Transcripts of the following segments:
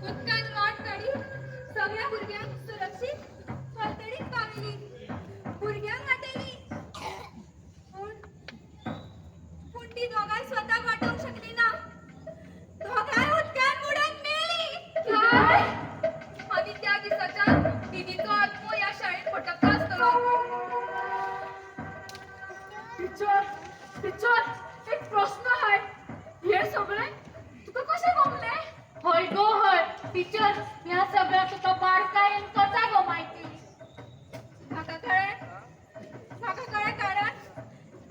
उदकान वाट काढी सगळ्या भुरग्यांक सुरक्षित थलतडीत पावली. भुरग्यांक वाटेली पूण पूण ती दोगांय स्वताक वाटोवंक शकली ना. दोगांय उदकान बुडून मेली. काय? आनी त्या दिसाच्यान दिदीचो आत्मो ह्या शाळेत भटकता आसतलो. टीचर टीचर एक प्रश्न आहे. हे सगळे तुका कशें गमले? हय गो हय टीचर, ह्या सगळ्या तुका बारकायेन कसा गो म्हायती? म्हाका कळ्ळें कारण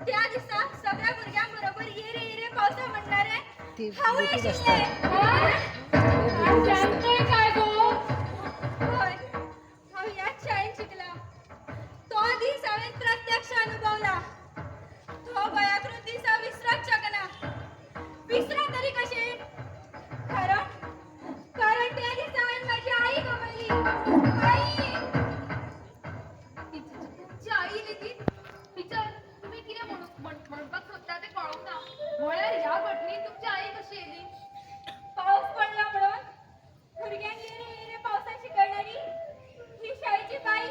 त्या दिसा सगळ्या भुरग्यां बरोबर येरे येरे पावसा म्हणणारे हांवूय आशिल्ले. सांगतोय काय गो? हय, हांव ह्याच शाळेंत शिकला. तो दीस हांवें प्रत्यक्ष अनुभवला. तो भयाकृत दीस हांव विसरूंक शकना. विसरा तरी कशें? कारण त्या दिसा हांवें म्हाजी आई गमयली. आई! तुमची आई लेगीत? टीचर, तुम्ही कितें म्हणपाक सोदता तें कळोंक ना. म्हळ्यार ह्या घटनेत तुमची आई कशी येली? पाऊस पडला म्हणून भुरग्यांक येरे येरे पावसात शिकवणारी ही शाळेची बाई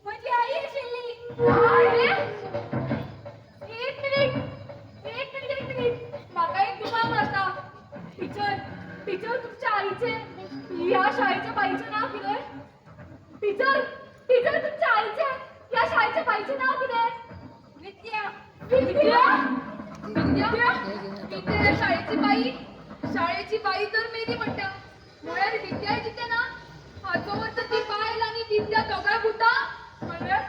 म्हजी आई आशिल्ली. एक मिनिट म्हाका एक दुबाव मारता. टीचर टीचर तुमच्या आईचे ह्या शाळेच्या बाईचे नाव कितें? टीचर टीचर तुमच्या आईचे ह्या शाळेच्या बाईचे नाव कितें? विद्या. विद्या विद्या विद्या ह्या शाळेची बाई तर मेली म्हणटा. म्हळ्यार विद्या जिते ना हाचो अर्थ ती बायल आनी विद्या दोगांय बुटा म्हळ्यार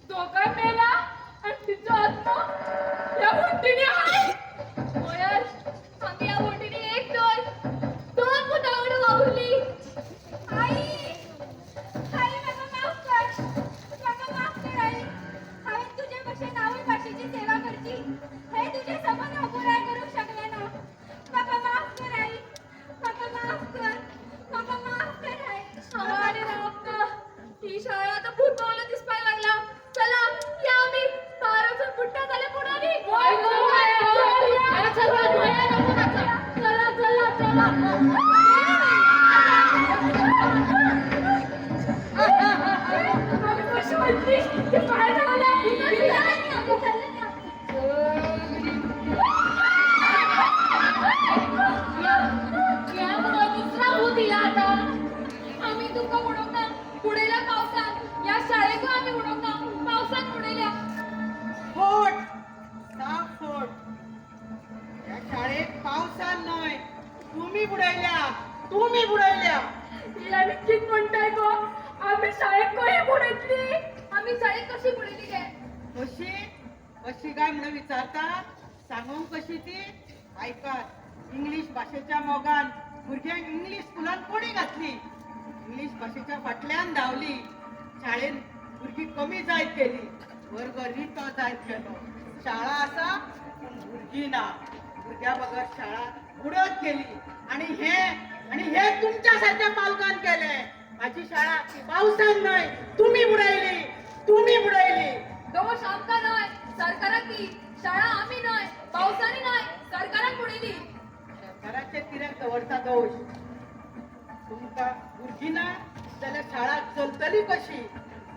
दोगांय मेला आनी तिचो आत्मा ह्या वंटीनी आहा. म्हळ्यार आमी ह्या वंटीनी एक दोन बुटावडू वावुरली. आई! आई म्हाका माफ कर. म्हाका माफ कर आई. हांवें तुजे भशेन आवय भाशेची सेवा करची हे तुजे सपन हांव पुराय करूंक शकलें ना. म्हाका माफ कर आई. म्हाका माफ कर. म्हाका माफ कर आई. अरे बाप्पा, ही शाळा आता खूप चांगलं दिसपाय लागला. चला या आम्ही 12 जण बुट्टा झाले पुढारी. चला चला चला. कशी म्हणती ते बाहेर दुसरा भूत दिला आता. आम्ही तुका उडवणार पुढेल्या पावसात या शाळेक आम्ही उडवणार पावसात पुढेल्या. फोट साफ फोट. या शाळेत पावसान न्हय, तुम्ही बुडयल्या. या निश्चित म्हणताय गो आम्ही शाळेत कशी बुडयतली? आम्ही शाळेत कशी बुडयली गे? कशी काय म्हणून विचारता? सांगूंक कशी ती? ऐकात. इंग्लिश भाषेच्या मोगान भुरग्यांक इंग्लिश स्कुलान कोणी घातली? इंग्लिश भाषेच्या फाटल्यान धांवली. शाळेन भुरगीं कमी जायत गेली. वर्ग रितो जायत गेलो. शाळा आसा पूण भुरगीं ना. भुरग्या बगर शाळा बुडत गेली. आणि हे तुमच्या सारख्या पालकान केले. माझी शाळा पावसान न्हय, तुम्ही बुडयली. दोष आमका न्हय सरकाराक दी. शाळा आम्ही न्हय पावसानी न्हय सरकारान बुडयली. सरकाराचे कित्याक दवरता दोष? तुमकां भुरगीं ना जाल्यार शाळा चलतली कशी?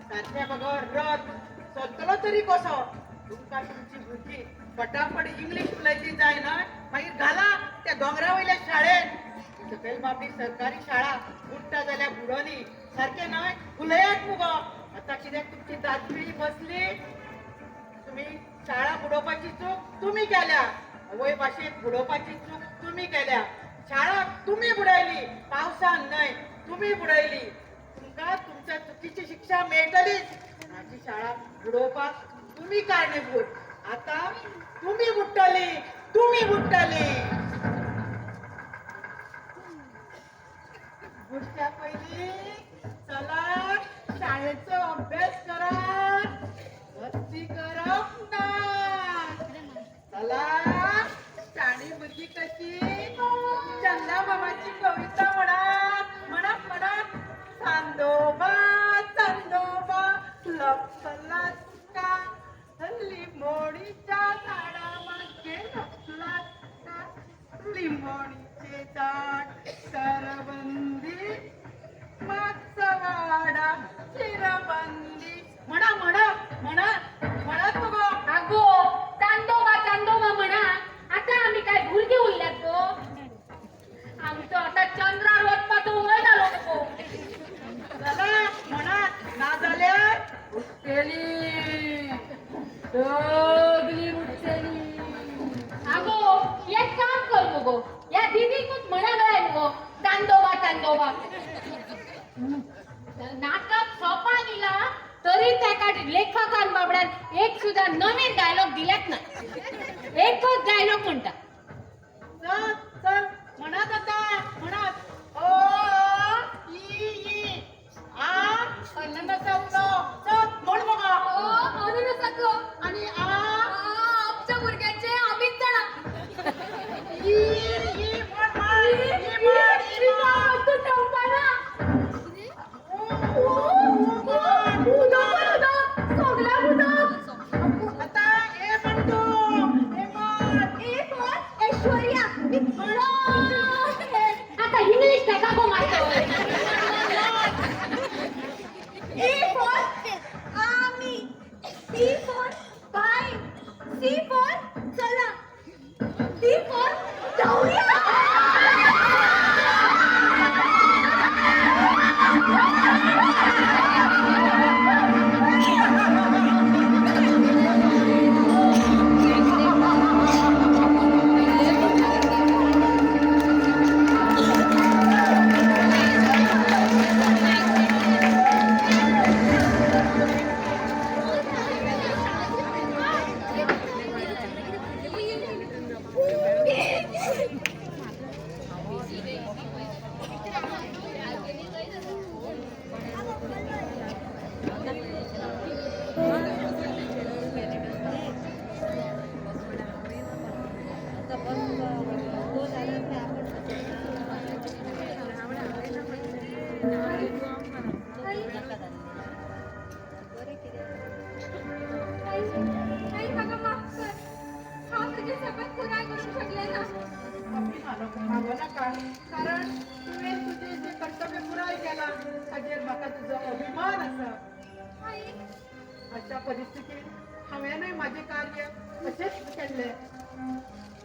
सारक्या बगर रथ चलतलो तरी कसो? तुमकां तुमची भुरगीं फटाफट इंग्लिश उलयतली जाय न्हय, मागीर घाला त्या दोंगरा वयल्या शाळेन. सकयल बाबी सरकारी शाळा बुडटा जाल्यार बुडोनी. सारकें न्हय? उलयात मुगो. आतां कित्याक तुमची दादपिळी बसली? तुम्ही शाळा बुडोवपाची चूक तुम्ही केल्या. आवय भाशेक बुडोवपाची चूक तुम्ही केल्या. शाळा तुम्ही बुडयली, पावसान न्हय तुम्ही बुडयली. तुमकां तुमच्या चुकीची शिक्षा मेळटलीच. माझी शाळा बुडोवपाक तुम्ही कारणीभूत. आता तुम्ही बुडटली. बुडच्या पयली चला शाळेचो अभ्यास करा. मस्ती करप ना. चला शाणी भुरगी कशी चंदा मामाची कविता म्हणत चांदोबा लपला का लिंबोणीच्या झाडामागे लपला का. लिंबोणीचे झाड करवंद बाबा नाटक सोपान इला तरी त्याका लेखकान बाबड्यान एक सुद्धा नवीन डायलॉग दिल्यात नाही एकच डायलॉग म्हणता चल चल म्हणत आता म्हणत ओ ई आ अननसा उडो चल म्हण बघा अनुरसाको आणि आ आमच्या भुरग्यांचे आम्हीच जाणा ई म्हण ई म्हण तू ठेवपाना आता ए म्हणतो ए म्हण ऐश्वर्या आता इंग्लिश काय गो मारतो A for आम्ही, B for बाय, C for चला, D for जाऊया. आई मला माफ कर. हा तुझे शपथ पुरा करून शकले ना. मागो नका कारण तुवें तुझे जे कर्तव्य पुराय केला ताजेर म्हाका तुजो अभिमान आसा आई, अशा परिस्थितीत हांवेंनूय माझे कार्य अशेंच केल्ले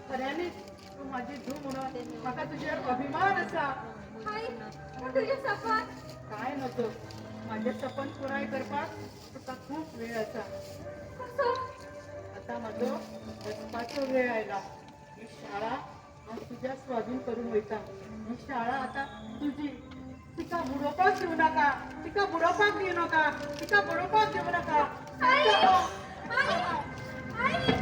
खऱ्यांनीच तूं माझी धूव म्हणून म्हाका तुजेर अभिमान आसा आई, पण तुझे शपथ. काय नको माझे सपन पुराय करपाक तुका खूप वेळ आसा कसं? आता माझो वचपाचो वेळ आयला ही शाळा हांव तुज्या स्वाधीन करून वयता ही शाळा आता तुजी तिका बुडोवपाक दिवं नाका तिका बुडोवपाक दिवं नाका तिका बुडोवपाक दिवं नाका आई, आई, आई.